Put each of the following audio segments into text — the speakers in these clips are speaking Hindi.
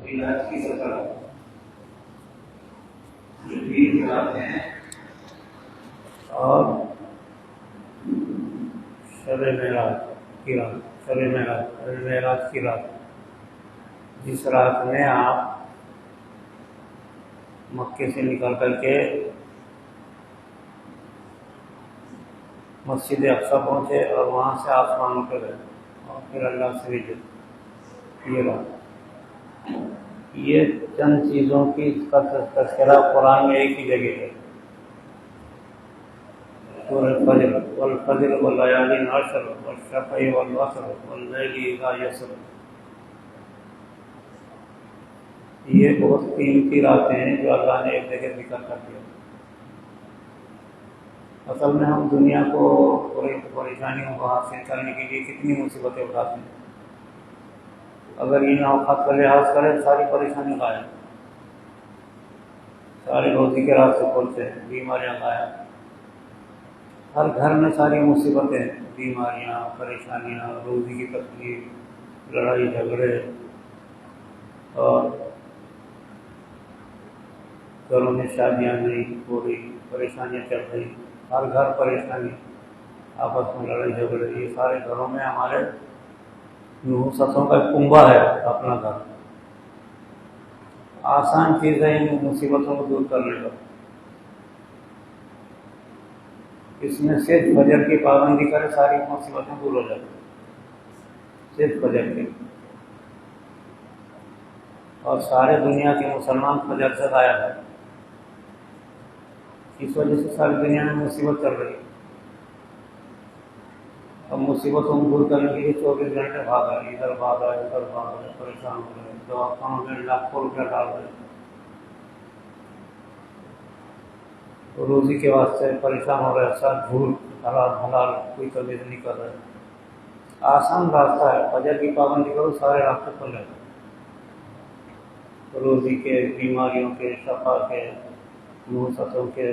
इलाज की सफर भी कराते हैं और शब-ए मेराज की रात जिस रात में आप मक्के से निकल करके मस्जिद अक्सा पहुँचे और वहाँ से आसमानों पर गए और फिर अल्लाह से भी ये चंद चीज़ों की तज़किरा कुरान में एक ही जगह है। वल फज्र वल्लयालिन अश्र वश्शफ़इ वल्वत्र वल्लैलि इज़ा यसर। ये बहुत कीमती रातें हैं जो अल्लाह ने एक जगह जिक्र कर दिया। असल में हम दुनिया को परेशानियों को हासिल करने के लिए कितनी मुसीबतें उठाते हैं। अगर इन औकात का लिहाज करें सारी परेशानी गायब, सारे रोज़ी के रास्ते खोलते हैं, बीमारियाँ गायब, हर घर में सारी मुसीबतें, बीमारियाँ, परेशानियाँ, रोज़ी की तकलीफ, लड़ाई झगड़े और घरों में शादियाँ नहीं हो रही, परेशानियाँ चल रही, हर घर परेशानी, आपस में लड़ाई झगड़े, ये सारे घरों में हमारे नुहूसतों का कुंभा है अपना घर। आसान चीज़ है इन मुसीबतों को दूर करने का। इसमें सिर्फ फजर की पाबंदी करे सारी मुसीबतें दूर हो जाती, सिर्फ फजर की। और सारे दुनिया के मुसलमान फजर से गायब है, इस वजह से सारी दुनिया में मुसीबत चल रही है। अब मुसीबतों को दूर करने के लिए 24 घंटे भाग रहे, इधर भाग रहे, उधर भाग रहे, परेशान हो रहे, दवाखानों में लाखों रुपया डाल रहे, तो रोज़ी के वास्ते परेशान हो रहे, सब झूठ हलाल हलाल कोई तमीज़ नहीं कर रहे। आसान रास्ता है, फजर की पाबंदी करो सारे रास्ते खुल जाते, रोज़ी के, बीमारियों के, शफा के, नुहूसतों के,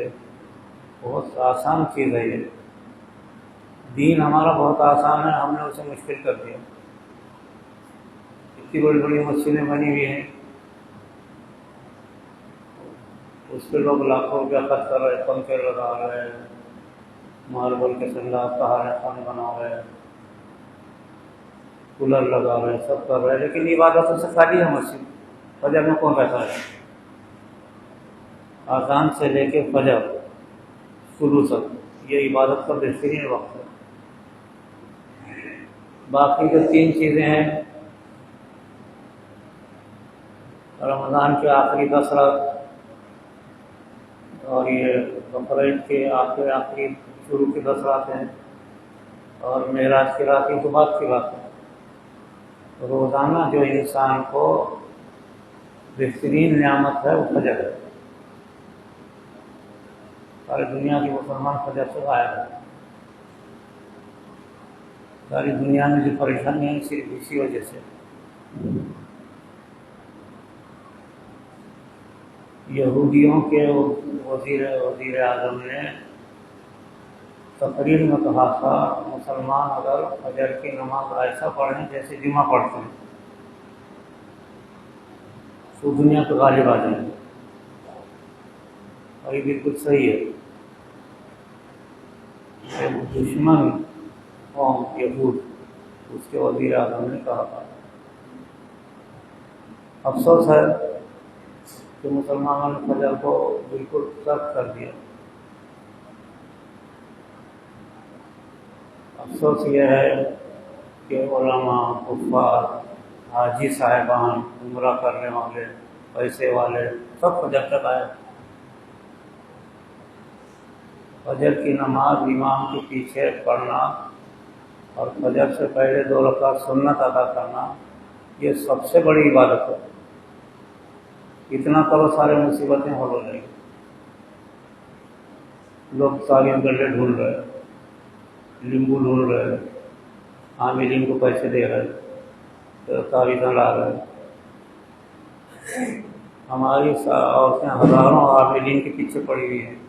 बहुत आसान चीज़ है ये। दीन हमारा बहुत आसान है, हमने उसे मुश्किल कर दिया। इतनी बड़ी बड़ी मस्जिदें बनी हुई हैं, उस पर लोग लाखों रुपया खर्च कर रहे, पंखे लगा रहे, मार्बल के सल्ला सहारे खाने बना रहे, कूलर लगा रहे, सब कर रहे, लेकिन इबादतों से खाली है मस्जिद। फजर में कौन रहता है? आज़ान से लेके फजर शुरू तक ये इबादत का बेहतरीन वक्त है। बाकी जो 3 चीज़ें हैं, रमज़ान के आखिरी 10 रात और ये बकरीद के आखिरी शुरू की 10 रातें और मेराज की रात, के बाद की रात है। रोज़ाना जो इंसान को बेहतरीन नियामत है वो फजर है। सारी दुनिया के मुसलमान फजर से गायब है। सारी दुनिया में जो परेशानी है सिर्फ इसी वजह से। यहूदियों के वज़ीर आज़म ने तकरीर में कहा था, मुसलमान अगर फजर की नमाज ऐसा पढ़ें जैसे जुमा पढ़ते हैं तो दुनिया पर गालिब आ जाएंगे। और ये बिल्कुल सही है। दुश्मन कौम यहूद, उसके वज़ीर आज़म ने कहा था। अफसोस है कि मुसलमानों ने फजर को बिल्कुल तर्क कर दिया। अफसोस ये है कि उलमा, कुफ़ार, हाजी साहिबान, उम्रा करने वाले, पैसे वाले सब फजर तक आए। फजर की नमाज इमाम के पीछे पढ़ना और फजर से पहले 2 रकात सुन्नत अदा करना, ये सबसे बड़ी इबादत है। इतना करो सारे मुसीबतें हल हो जाएंगी। लोग सालिम गड्ढे ढूंढ रहे, नींबू ढूंढ रहे, आमिलीन को पैसे दे रहे, तो तारीफ़ें ला रहे। हमारी औरतें हज़ारों आमिलीन के पीछे पड़ी हुई हैं,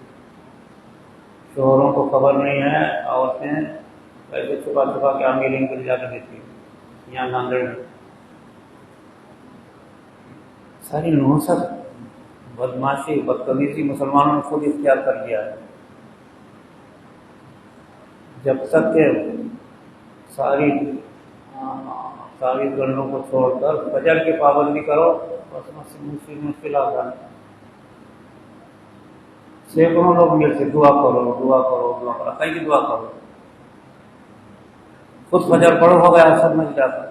शोहरों को खबर नहीं है, औरतें पैसे छुपा छुपा के आमिलीन को जाकर देती हैं। यहाँ नांदेड़ में सारी नहुसत, बदमाशी, बदतमीजी मुसलमानों ने खुद इख्तियार कर लिया है। जब तक के सारी सारी गणों को छोड़कर फजर की पाबंदी करो, बस मुश्किल आसान। सैकड़ों लोग मिलते दुआ करो दुआ करो दुआ करो, कहीं की दुआ करो, खुद फजर पढ़ो हो गया, सब मिल जाता।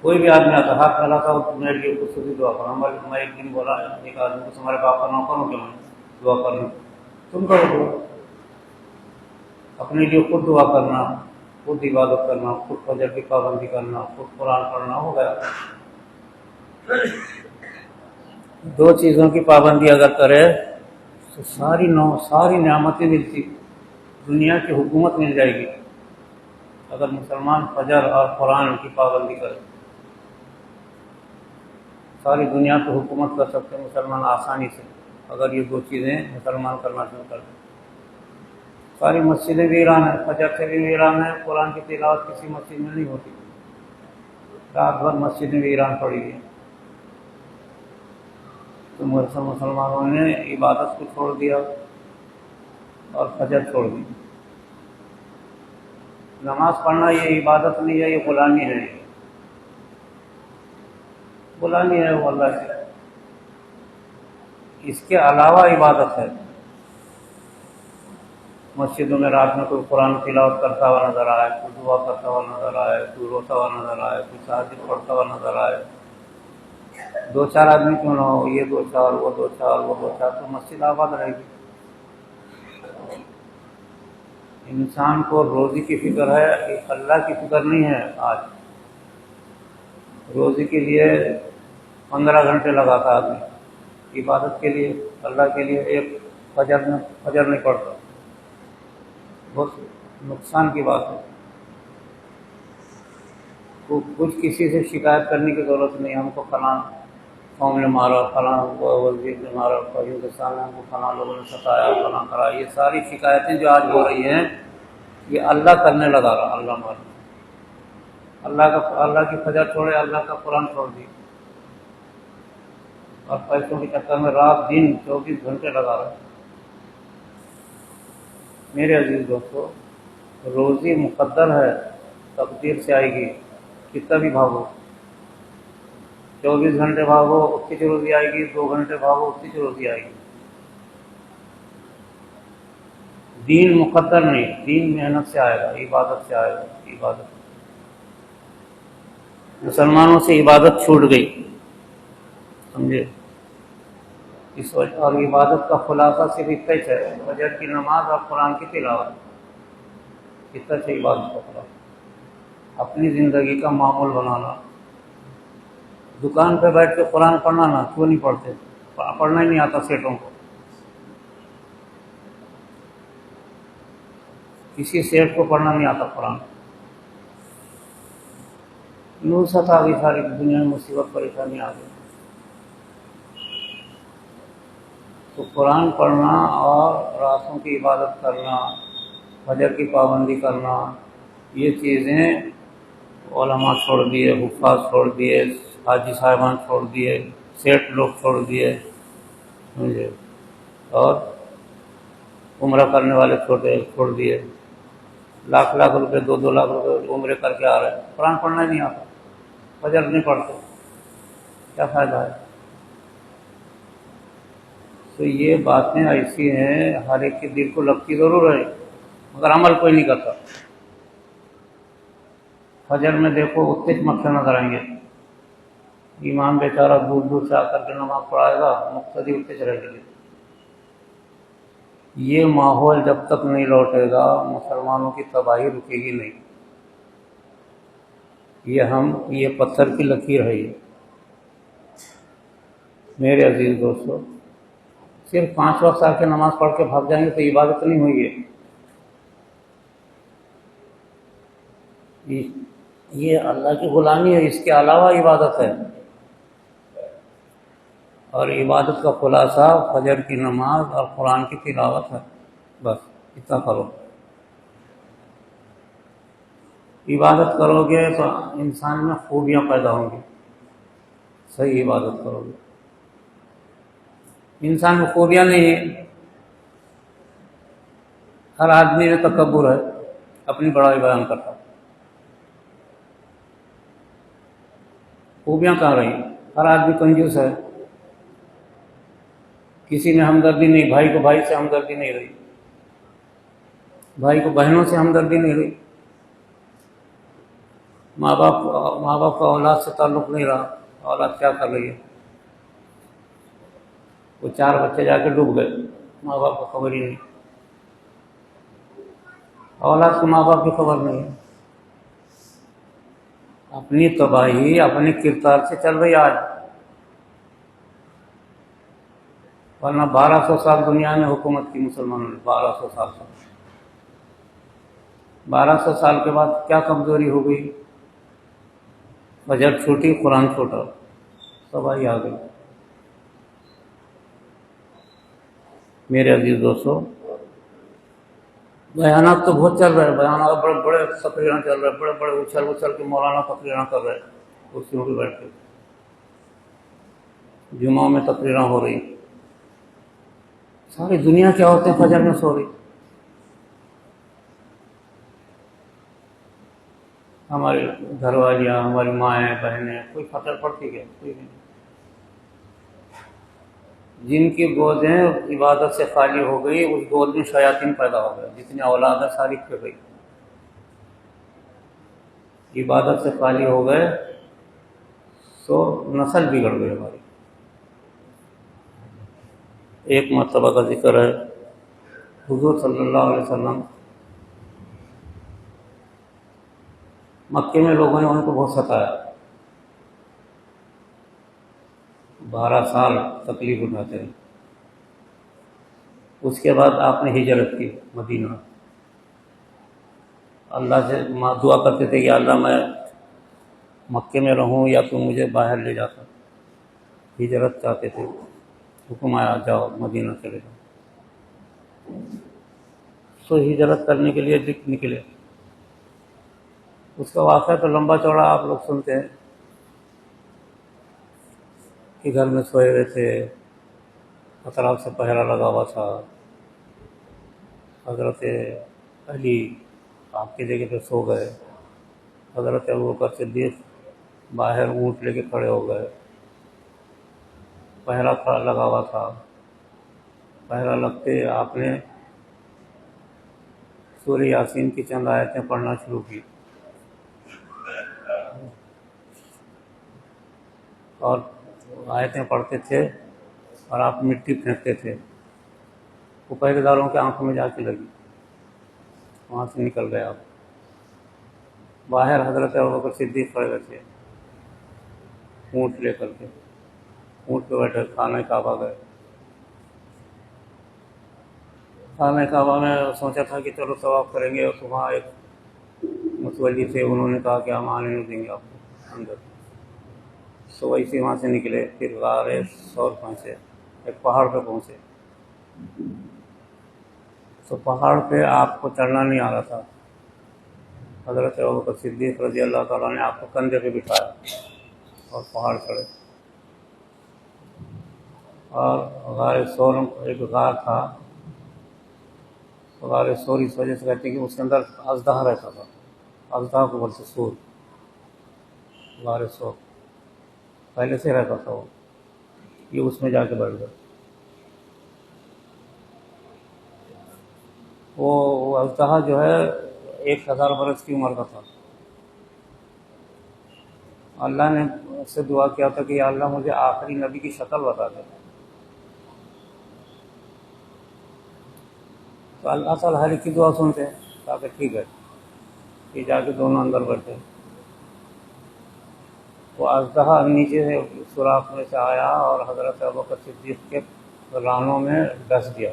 कोई भी आदमी आता हाथ फैलाता हो, मेरे लिए कुछ भी दुआ करो। मैं एक दिन बोला एक आदमी को, तुम्हारे बाप का नौकर हूँ क्या मैं दुआ कर लूँ? तुम करो दुआ, अपने लिए खुद दुआ करना, खुद इबादत करना, खुद फजर की पाबंदी करना, खुद कुरान पढ़ना, हो गया। दो चीज़ों की पाबंदी अगर करे तो सारी नियामतें मिलती, दुनिया की हुकूमत मिल जाएगी। अगर मुसलमान फजर और कुरान की पाबंदी करे, सारी दुनिया पर हुकूमत कर सकते हैं मुसलमान आसानी से, अगर ये दो चीज़ें मुसलमान करना शुरू कर दें। सारी मस्जिदें वीरान है, फजर से भी वीरान है, कुरान की तिलावत किसी मस्जिद में नहीं होती, रात भर मस्जिदें वीरान पड़ी है। तो मुसलमानों ने इबादत को छोड़ दिया और फजर छोड़ दी। नमाज पढ़ना ये इबादत नहीं है, ये गुलामी है, गुलामी है वो अल्लाह से। इसके अलावा इबादत है। मस्जिदों में रात में कोई कुरान तिलावत करता हुआ नजर आए, कोई दुआ करता हुआ नजर आए, कोई रोता हुआ नजर आए, कोई तहज्जुद पढ़ता हुआ नजर आए, दो चार आदमी क्यों ना हो, ये दो चार वो दो चार वो दो चार, तो मस्जिद आबाद रहेगी। इंसान को रोजी की फिक्र है, अल्लाह की फिक्र नहीं है। आज रोजी के लिए 15 घंटे लगाता आदमी, इबादत के लिए, अल्लाह के लिए एक फजर नहीं पड़ता। बहुत नुकसान की बात है। तो कुछ किसी से शिकायत करने की ज़रूरत नहीं, हमको फलां कौम ने मारा, फलां वजीर ने मारा, पाकिस्तान में हमको फलां लोगों ने सताया, फलां करा, ये सारी शिकायतें जो आज हो रही हैं ये अल्लाह करने लगा रहा। अल्लाह मारा, अल्लाह की फजर छोड़े, अल्लाह का कुरान छोड़ दी और पैसों के चक्कर में रात दिन 24 घंटे लगा रहा। मेरे अजीज दोस्तों, रोज़ी मुक़द्दर है, तकदीर से आएगी, कितना भी भागो, 24 घंटे भागो उतनी की रोज़ी आएगी, 2 घंटे भागो उतनी की रोज़ी आएगी। दीन मुक़द्दर नहीं, दीन मेहनत से आएगा, इबादत से आएगा। इबादत, मुसलमानों से इबादत छूट गई, समझे? इस वजह, और इबादत का खुलासा सिर्फ इतना ही है, फजर की नमाज और कुरान की तिलावत, इतना से इबादत का खुलासा। अपनी ज़िंदगी का मामूल बनाना, दुकान पे बैठ के कुरान पढ़ना ना, क्यों नहीं पढ़ते? पढ़ना ही नहीं आता सेठों को, किसी सेठ को पढ़ना नहीं आता कुरान। नुसरत आ गई, सारी दुनिया में मुसीबत परेशानी आ गई। तो कुरान पढ़ना और रातों की इबादत करना, फजर की पाबंदी करना, ये चीज़ें उलमा छोड़ दिए, हुफ़ाज़ छोड़ दिए, हाजी साहिबान छोड़ दिए, सेठ लोग छोड़ दिए, समझे, और उम्रा करने वाले छोड़ दिए। लाख लाख रुपए, 2-2 लाख रुपए उम्रे करके आ रहे हैं, कुरान पढ़ना ही नहीं आता, फजर नहीं पढ़ते, क्या फ़ायदा है? तो ये बातें ऐसी हैं, हर एक के दिल को लगती ज़रूर है, मगर अमल कोई नहीं करता। फजर में देखो उतने मक्खन नजर आएंगे, इमाम बेचारा दूर दूर से आकर के नमाज पढ़ाएगा, मुक्तदी उतने रहेंगे। ये माहौल जब तक नहीं लौटेगा, मुसलमानों की तबाही रुकेगी नहीं। ये पत्थर की लकीर है। ये मेरे अजीज दोस्तों, सिर्फ 5 वक्त आके नमाज पढ़ के भाग जाएंगे तो इबादत नहीं हुई है। ये अल्लाह की गुलामी है, इसके अलावा इबादत है। और इबादत का खुलासा फजर की नमाज और कुरान की तिलावत है, बस इतना करो। इबादत करोगे तो इंसान में खूबियाँ पैदा होंगी, सही इबादत करोगे। इंसान में खूबियाँ नहीं है, हर आदमी में तकब्बुर है, अपनी बड़ाई बयान करता है। खूबियाँ कहाँ रही? हर आदमी कंजूस है, किसी में हमदर्दी नहीं, भाई को भाई से हमदर्दी नहीं रही, भाई को बहनों से हमदर्दी नहीं रही, माँ बाप का औलाद से ताल्लुक़ नहीं रहा। औलाद क्या कर रही है? वो 4 बच्चे जाके डूब गए, माँ बाप को खबर ही नहीं, औलाद को माँ बाप की खबर नहीं है। अपनी तबाही अपने किरदार से चल रही आज, वरना 1200 साल दुनिया में हुकूमत की मुसलमानों ने, 1200 साल से 1200 साल के बाद क्या कमजोरी हो गई? फजर छूटी, कुरान छूटा, तबाही आ गई। मेरे अजीज दोस्तों, बयानात तो बहुत चल रहे हैं, बयानात बड़े बड़े तकरीरें चल रहे हैं, बड़े बड़े उछल उछल के मौलाना तकरीरें कर रहे हैं, कुर्सियों पर बैठ के जुमा में तकरीरें हो रही। सारी दुनिया क्या होते हैं फजर में सो रही। हमारी घरवालियाँ, हमारी माएँ बहनें, कोई फजर पड़ती क्या? कोई नहीं। जिनकी गोदें इबादत से खाली हो गई, उस गोद में शयातीन पैदा हो गए, जितनी औलाद है सारी फिर गई। इबादत से खाली हो गए तो नस्ल बिगड़ गई हमारी। एक मर्तबा का जिक्र है, हुजूर सल्लल्लाहु अलैहि वसल्लम, मक्के में लोगों ने उनको बहुत सताया, 12 साल तकलीफ उठाते रहे। उसके बाद आपने हिजरत की मदीना। अल्लाह से दुआ करते थे कि अल्लाह मैं मक्के में रहूं या तुम मुझे बाहर ले जाता। हिजरत चाहते थे, हुक्म आया जाओ मदीना चले जाओ। तो हिजरत करने के लिए निकले। उसका वाक़या तो लंबा चौड़ा आप लोग सुनते हैं कि घर में सोए हुए थे, अतराफ से पहरा लगा हुआ था, हज़रत अली आपकी जगह पे सो गए, हज़रत अबू बकर सिद्दीक़ बाहर ऊँट लेके खड़े हो गए, पहरा खड़ा लगा हुआ था। पहरा लगते आपने सूरह यासीन की चंद आयतें पढ़ना शुरू की और आयतें पढ़ते थे और आप मिट्टी फेंकते थे, वो पहरेदारों के आंखों में जाके लगी, वहाँ से निकल गए आप। बाहर हज़रत अबू बकर सिद्दीक़ खड़े थे ऊँट लेकर के, ऊँट पे बैठे खाना काबा गए। खाना काबा में सोचा था कि चलो तवाफ़ करेंगे, और वहाँ एक मुतवल्ली थे, उन्होंने कहा कि हम आने नहीं देंगे आपको अंदर। तो वैसे वहाँ से निकले, फिर गारे सौर पहुँचे, एक पहाड़ पे पहुँचे। तो पहाड़ पे आपको चढ़ना नहीं आ रहा था, हज़रत अबू बकर सिद्दीक़ रज़ी अल्लाह तआला ने आपको कंधे पे बिठाया और पहाड़ चढ़े। और गारे सौर एक गार था, गारे सौर इस वजह से कहते हैं कि उसके अंदर अजदहा रहता था, अजदहा को बोलते सूर, गारे सौर पहले से रहता था वो, ये उसमें जाके बैठ गए। वो अजदहा जो है 1000 बरस की उम्र का था। अल्लाह ने उससे दुआ किया था कि या अल्लाह मुझे आखिरी नबी की शक्ल बता दे। तो अल्लाह ताला हर एक की दुआ सुनते हैं, कहा ठीक है, ये जाके दोनों अंदर बैठे। वो अजदहा नीचे से सुराख में से आया और हज़रत अबू बकर सिद्दीक़ के रानों में डस दिया।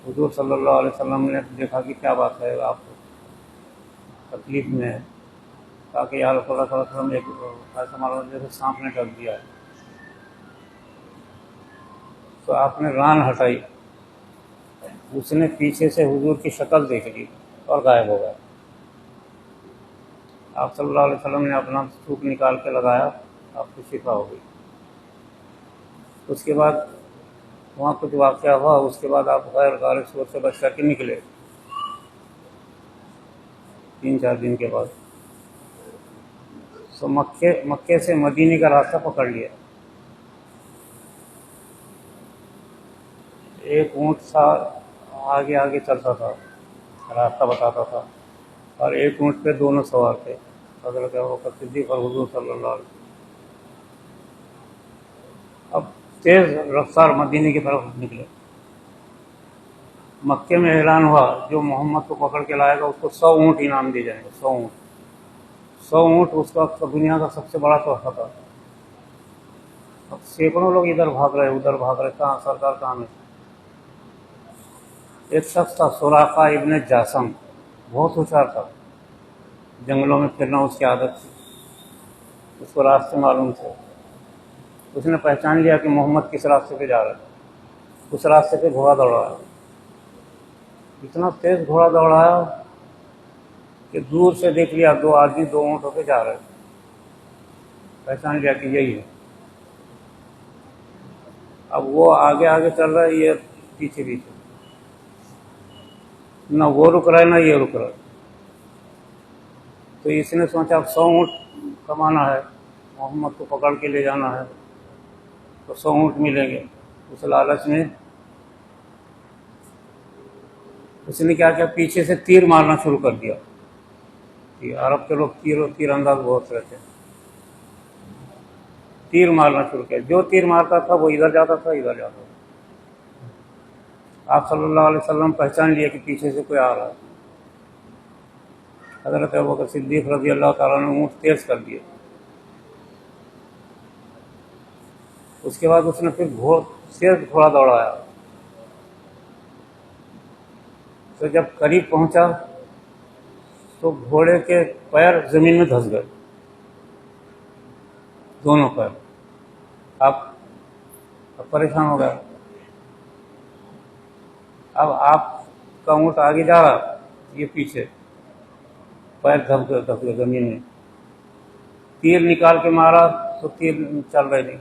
हुजूर सल्लल्लाहु अलैहि वसल्लम ने देखा कि क्या बात है, आप तकलीफ में है। कहा कि या रसूल अल्लाह सल्लल्लाहु अलैहि वसल्लम, एक ऐसा मालूम जैसे सांप ने डस दिया है। तो आपने रान हटाई, उसने पीछे से हुजूर की शक्ल देख ली, और गायब हो गया। आप सल्लल्लाहु अलैहि वसल्लम ने अपना थूक निकाल के लगाया, आपको शिफा हो गई। उसके बाद वहाँ कुछ वाक़या हुआ, उसके बाद आप गैर गालिब सूरत से बच करके निकले 3-4 दिन के बाद। तो मक्के से मदीने का रास्ता पकड़ लिया। एक ऊँट था, आगे आगे चलता था, रास्ता बताता था, और एक ऊँट पे दोनों सवार थे, हज़रत अबू बकर सिद्दीक़ और हुज़ूर सल्लल्लाहु अलैहि वसल्लम। अब तेज़ रफ्तार मदीने की तरफ निकले। मक्के में ऐलान हुआ, जो मोहम्मद को पकड़ के लाएगा उसको 100 ऊँट इनाम दिए जाएंगे। 100 ऊँट उस वक्त दुनिया का सबसे बड़ा तोहफा था। अब सैकड़ों लोग इधर भाग रहे, उधर भाग रहे, कहाँ सरकार कहाँ में। एक शख्स था सुराका इब्न जासम, बहुत होशियार था, जंगलों में फिरना उसकी आदत थी, उसको रास्ते मालूम थे। उसने पहचान लिया कि मोहम्मद किस रास्ते पे जा रहा है, उस रास्ते पे घोड़ा दौड़ाया। इतना तेज घोड़ा दौड़ाया कि दूर से देख लिया 2 आदमी 2 ऊँट होके जा रहे, पहचान लिया कि यही है। अब वो आगे आगे चल रहा है, ये पीछे पीछे, ना वो रुक रहा है ना ये रुक रहा है। तो इसने सोचा अब 100 ऊँट कमाना है, मोहम्मद को पकड़ के ले जाना है, तो 100 ऊँट मिलेंगे। उस लालच में उसने क्या किया, पीछे से तीर मारना शुरू कर दिया। अरब के लोग तीर अंदाज बहुत रहते हैं। तीर मारना शुरू किया, जो तीर मारता था वो इधर जाता था, इधर जाता था। आप सल्लल्लाहु अलैहि वसल्लम पहचान लिए कि पीछे से कोई आ रहा है। हज़रत अबू बकर सिद्दीक़ रज़ी अल्लाह तआला ने ऊँट तेज़ कर दिए। उसके बाद उसने फिर तेज़ घोड़ा दौड़ाया। तो जब करीब पहुंचा तो घोड़े के पैर ज़मीन में धंस गए, दोनों पैर। अब परेशान हो गया। अब आपका ऊँट आगे जा रहा, ये पीछे, पैर धस गए ज़मीन में। तीर निकाल के मारा तो तीर चल रहे नहीं।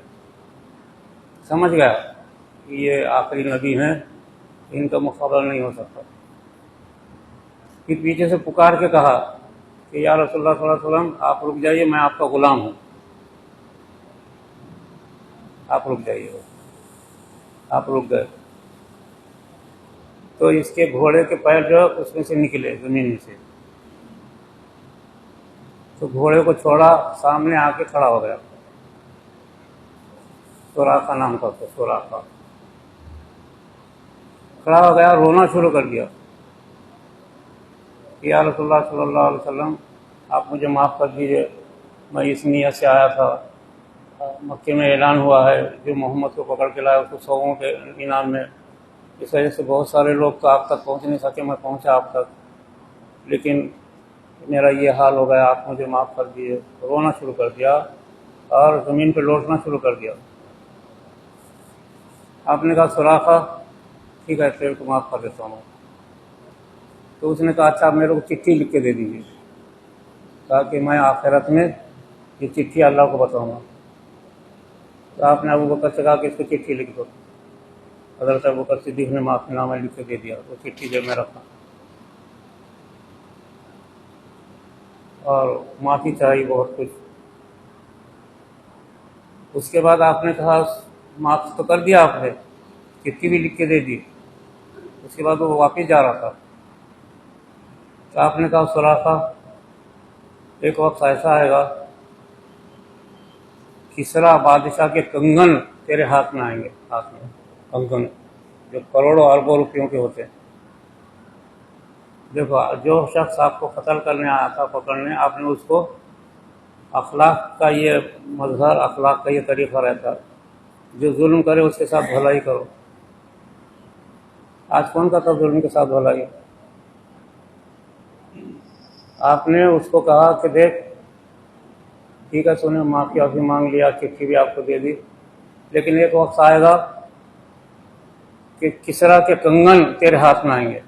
समझ गया कि ये आखिरी नबी हैं, इनका मुकाबला नहीं हो सकता। फिर पीछे से पुकार के कहा कि या रसूलुल्लाह सल्लल्लाहु अलैहि वसल्लम, आप रुक जाइए, मैं आपका गुलाम हूँ, आप रुक जाइए। आप रुक गए तो इसके घोड़े के पैर जो उसमें से निकले ज़मीन में से, तो घोड़े को छोड़ा, सामने आके खड़ा हो गया। सुराका नाम था, तो सुराका खड़ा हो गया, रोना शुरू कर दिया कि या रसूलुल्लाह सल्लल्लाहु अलैहि वसल्लम, आप मुझे माफ़ कर दीजिए, मैं इस नियत से आया था, मक्के में ऐलान हुआ है जो मोहम्मद को पकड़ के लाया उसको 100 ऊँट इनाम में। इस वजह से बहुत सारे लोग तो आप तक पहुँच नहीं सके, मैं पहुँचा आप तक, लेकिन मेरा ये हाल हो गया, आप मुझे माफ़ कर दीजिए। रोना शुरू कर दिया और ज़मीन पर लौटना शुरू कर दिया। आपने कहा सुराका, ठीक है, तेरे को माफ़ कर देता हूँ। तो उसने कहा अच्छा, आप मेरे को चिट्ठी लिख के दे दीजिए, ताकि मैं आखिरत में ये चिट्ठी अल्लाह को बताऊँगा। तो आपने अबू बकर से कहा कि इसको चिट्ठी लिख दो। हज़रत अबू बकर सिद्दीक़ ने माफ़ीनामा लिख के दे दिया। वो चिट्ठी जेब में रखा और माफ़ी चाहिए बहुत कुछ। उसके बाद आपने कहा माफ़ तो कर दिया आपने, चिट्ठी भी लिख के दे दी। उसके बाद वो वापस जा रहा था, तो आपने कहा सुराका, एक वक्त ऐसा आएगा किसरा बादशाह के कंगन तेरे हाथ में आएंगे, हाथ में कंगन जो करोड़ों अरबों रुपयों के होते हैं। देखो, जो शख्स आपको कत्ल करने आया था, पकड़ने, आपने उसको, अखलाक का ये मजहर, अखलाक का ये तरीक़ा रहता है, जो जुल्म करे उसके साथ भलाई करो। आज कौन करता जुल्म के साथ भलाई? आपने उसको कहा कि देख ठीक है, तूने माफ़ी भी मांग लिया, चिट्ठी भी आपको दे दी, लेकिन एक वक्त आएगा कि किसरा के कंगन तेरे हाथ में आएंगे।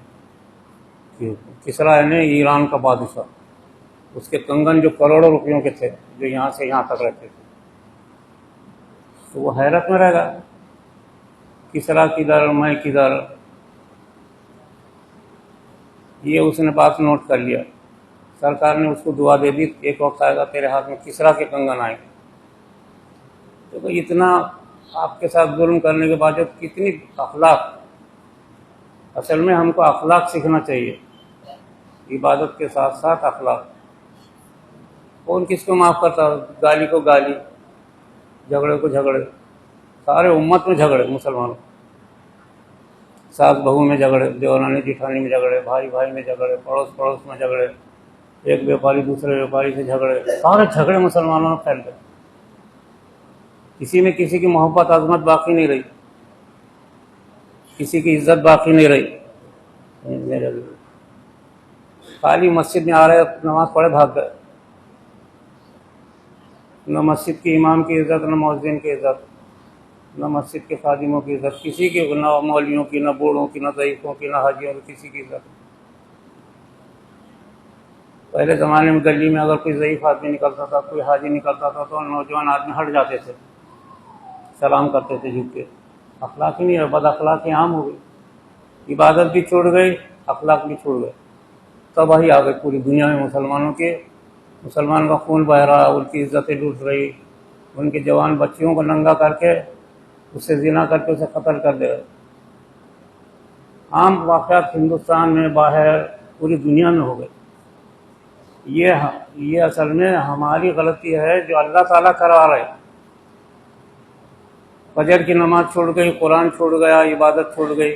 किसरा यानी ईरान का बादशाह, उसके कंगन जो करोड़ों रुपयों के थे, जो यहाँ से यहाँ तक रहते थे, तो वो हैरत में रहेगा, किसरा किधर, मैं किधर। ये उसने बात नोट कर लिया, सरकार ने उसको दुआ दे दी, एक वक्त आएगा तेरे हाथ में किसरा के कंगन आएंगे। तो इतना आपके साथ जुल्म करने के बाद कितनी अखलाक, असल में हमको अखलाक सीखना चाहिए, इबादत के साथ साथ अखलाक। कौन किसको माफ़ करता, गाली को गाली, झगड़े को झगड़े, सारे उम्मत में झगड़े, मुसलमानों, सास बहू में झगड़े, देवरानी जिठानी में झगड़े, भाई भाई में झगड़े, पड़ोस पड़ोस में झगड़े, एक व्यापारी दूसरे व्यापारी से झगड़े, सारे झगड़े मुसलमानों में फैल गए। किसी में किसी की मोहब्बत अजमत बाकी नहीं रही, किसी की इज्जत बाकी नहीं रही। खाली मस्जिद में आ रहे, नमाज पढ़े, भाग गए। न मस्जिद की इमाम की इज्जत, न मौज़िन की इज्जत, न मस्जिद के खादिमों की इज्जत, किसी की, न मौलवियों की, न बूढ़ों की, न ज़ईफ़ों की, न हाजियों की, किसी की इज्जत। पहले ज़माने में गली में अगर कोई ज़ईफ़ आदमी निकलता था, कोई हाजी निकलता था, तो नौजवान आदमी हट जाते थे, सलाम करते थे झुक के। अखलाक ही नहीं है, बद अखलाकी आम हो गई, इबादत भी छूट गई, अखलाक भी छूट गए, तबाही आ गई पूरी दुनिया में मुसलमानों के। मुसलमान का खून बह रहा, उनकी इज्जतें लूट रही, उनके जवान बच्चियों को नंगा करके उससे ज़िना करके उसे कत्ल कर दे रहे। आम वाक़यात हिंदुस्तान में, बाहर, पूरी दुनिया में हो गए। ये असल में हमारी गलती है जो अल्लाह ताला करा रहे। फजर की नमाज छूट गई, कुरान छूट गया, इबादत छूट गई,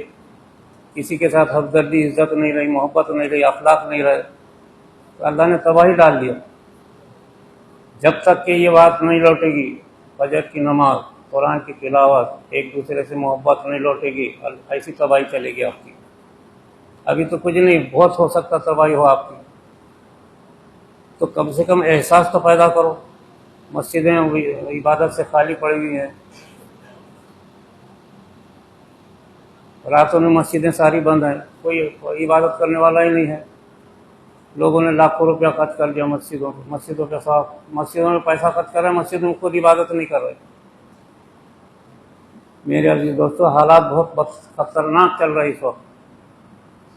किसी के साथ हमदर्दी, इज्जत नहीं रही, मोहब्बत नहीं रही, अखलाक नहीं रहे, तो अल्लाह ने तबाही डाल दिया। जब तक कि ये बात नहीं लौटेगी, फजर की नमाज, कुरान की तिलावत, एक दूसरे से मोहब्बत नहीं लौटेगी, ऐसी तबाही चलेगी आपकी। अभी तो कुछ नहीं, बहुत हो सकता तबाही हो आपकी। तो कम से कम एहसास तो पैदा करो। मस्जिदें इबादत से खाली पड़ी हुई हैं, रातों में मस्जिदें सारी बंद हैं, कोई इबादत करने वाला ही नहीं है। लोगों ने लाखों रुपया खर्च कर दिया मस्जिदों पे साफ, मस्जिदों में पैसा खर्च कर रहे हैं, मस्जिदों में खुद इबादत नहीं कर रहे। मेरे अजीज दोस्तों, हालात बहुत खतरनाक चल रही इस वक्त,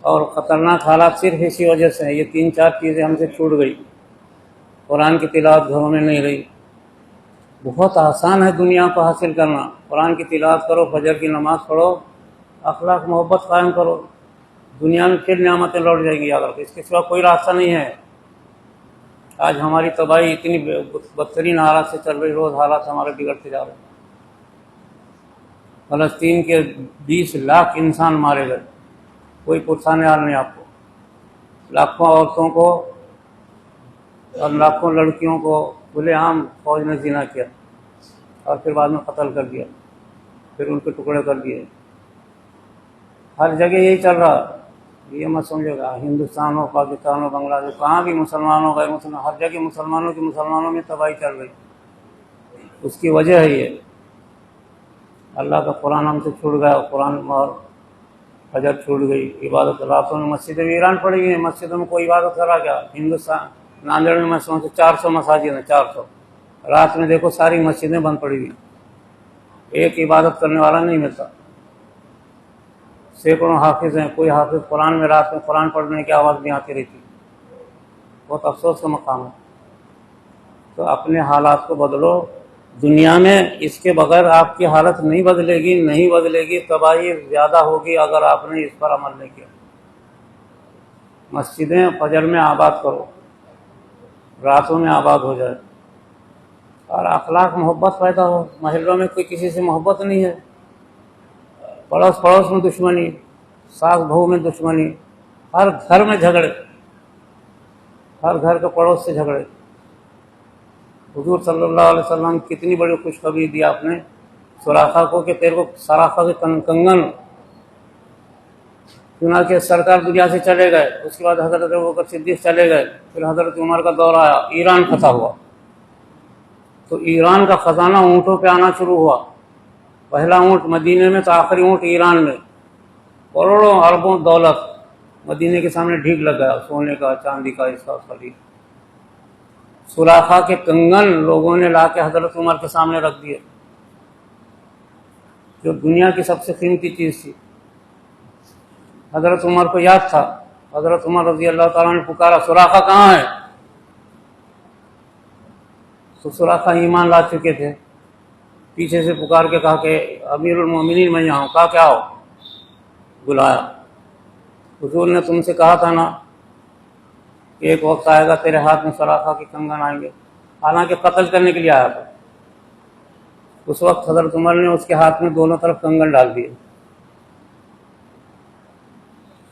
और ख़तरनाक हालात सिर्फ इसी वजह से हैं। ये 3-4 चीज़ें हमसे छूट गई। कुरान की तिलावत घरों में नहीं रही। बहुत आसान है दुनिया को हासिल करना, कुरान की तिलावत करो, फजर की नमाज पढ़ो, अखलाक मोहब्बत कायम करो, दुनिया में फिर नियामतें लौट जाएगी। अगर इसके सिवा कोई रास्ता नहीं है। आज हमारी तबाही इतनी बदतरीन हालात से चल रही, रोज़ हालात हमारे बिगड़ते जा रहे हैं। फ़लस्तीन के 20 लाख इंसान मारे गए, कोई पुरसाने हाल नहीं आपको। लाखों औरतों को और लाखों लड़कियों को खुलेआम फौज ने ज़िना किया और फिर बाद में कत्ल कर दिया, फिर उनके टुकड़े कर दिए। हर जगह यही चल रहा। ये मत समझेगा हिंदुस्तान हो, पाकिस्तान हो, बांग्लादेश, कहाँ भी मुसलमानों का मुसलमान, हर जगह मुसलमानों में तबाही चल रही। उसकी वजह है ये, अल्लाह का कुरान हमसे छूट गया, कुरान और फजर छूट गई, इबादत रातों में मस्जिदें वीरान पड़ी हुई हैं, मस्जिदों में कोई इबादत करा क्या। हिंदुस्तान नांदेड़ में मैं समझता 400 मसाजिद हैं, 400। रात में देखो सारी मस्जिदें बंद पड़ी हुई, एक इबादत करने वाला नहीं मिलता। सैकड़ों हाफिज हैं, कोई हाफिज कुरान में रात में कुरान पढ़ने की आवाज़ नहीं आती रहती। बहुत अफसोस का मकाम है। तो अपने हालात को बदलो दुनिया में, इसके बगैर आपकी हालत नहीं बदलेगी। तबाही ज़्यादा होगी अगर आपने इस पर अमल नहीं किया। मस्जिदें फजर में आबाद करो, रातों में आबाद हो जाए, और अखलाक मोहब्बत पैदा हो। महल्लों में कोई किसी से मोहब्बत नहीं है, पड़ोस पड़ोस में दुश्मनी, सास बहू में दुश्मनी, हर घर में झगड़े, हर घर के पड़ोस से झगड़े। हुजूर सल्लल्लाहु अलैहि वसल्लम कितनी बड़ी खुशखबरी दी आपने सुराखा को कि तेरे को सराखा के कंगन, चुनांचे सरकार दुनिया से चले गए। उसके बाद हजरत अबू बकर सिद्दीक चले गए, फिर हजरत उमर का दौर आया, ईरान फतह हुआ। तो ईरान का ख़जाना ऊँटों पे आना शुरू हुआ। पहला ऊँट मदीने में तो आखिरी ऊँट ईरान में। करोड़ों अरबों दौलत मदीने के सामने ढीक लग गया, सोने का चांदी का इसका खरीद। सुराखा के कंगन लोगों ने ला के हजरत उमर के सामने रख दिए, जो दुनिया की सबसे कीमती चीज थी। हजरत उमर को याद था, हजरत उमर रजी अल्लाह ताला ने पुकारा, सुराखा कहाँ है? तो सुराखा ईमान ला चुके थे। पीछे से पुकार के कहा कि अमीरुल मोमिनीन मैं यहाँ हूँ। कहा क्या हो? बुलाया। हुजूर ने तुमसे कहा था ना कि एक वक्त आएगा तेरे हाथ में सुराखा के कंगन आएंगे, हालांकि कत्ल करने के लिए आया था। उस वक्त हजरत उमर ने उसके हाथ में दोनों तरफ कंगन डाल दिए।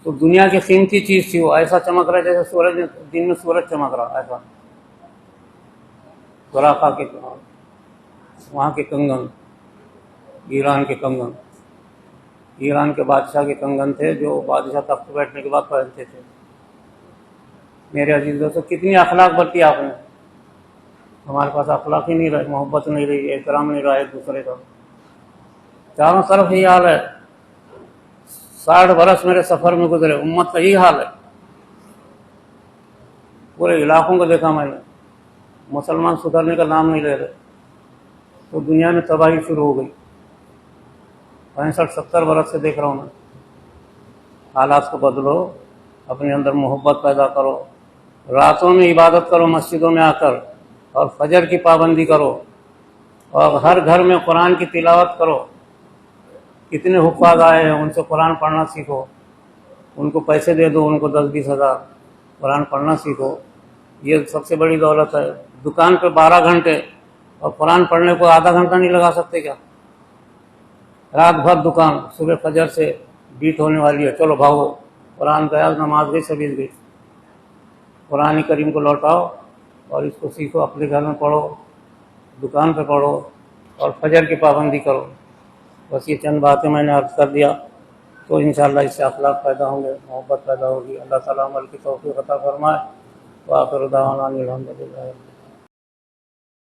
तो दुनिया की कीमती चीज थी, वो ऐसा चमक रहा जैसे सूरज दिन में सूरज चमक रहा, ऐसा सुराखा के वहाँ के कंगन, ईरान के कंगन, ईरान के बादशाह के कंगन थे जो बादशाह तख्त बैठने के बाद पहनते थे। मेरे अजीज दोस्तों, कितनी अखलाक बरती आपने। हमारे पास अखलाक ही नहीं रहे, मोहब्बत नहीं रही, एहतराम नहीं रहा एक दूसरे का। चारों तरफ यही हाल है। 60 बरस मेरे सफर में गुजरे, उम्मत का यही हाल है। पूरे इलाकों को देखा मैंने, मुसलमान सुधरने का नाम नहीं ले रहे। तो दुनिया में तबाही शुरू हो गई। 65-70 बरस से देख रहा हूँ मैं। हालात को बदलो, अपने अंदर मोहब्बत पैदा करो, रातों में इबादत करो मस्जिदों में आकर, और फजर की पाबंदी करो, और हर घर में कुरान की तिलावत करो। कितने हुफ़ाज़ आए हैं, उनसे कुरान पढ़ना सीखो, उनको पैसे दे दो, उनको 10-20 हज़ार, कुरान पढ़ना सीखो। ये सबसे बड़ी दौलत है। दुकान पे 12 घंटे और कुरान पढ़ने को आधा घंटा नहीं लगा सकते क्या? रात भर दुकान, सुबह फजर से बीत होने वाली है, चलो भागो, कुरान गया, नमाज गई, सभी गई। कुरान करीम को लौटाओ और इसको सीखो, अपने घर में पढ़ो, दुकान पे पढ़ो, और फजर की पाबंदी करो। बस ये चंद बातें मैंने अर्ज़ कर दिया, तो इंशाअल्लाह इससे अखलाक पैदा होंगे, मोहब्बत पैदा होगी। अल्लाह ताला अमल की तौफीक अता फरमाए। व आखिर दावाना अनिल हम्दुलिल्लाह।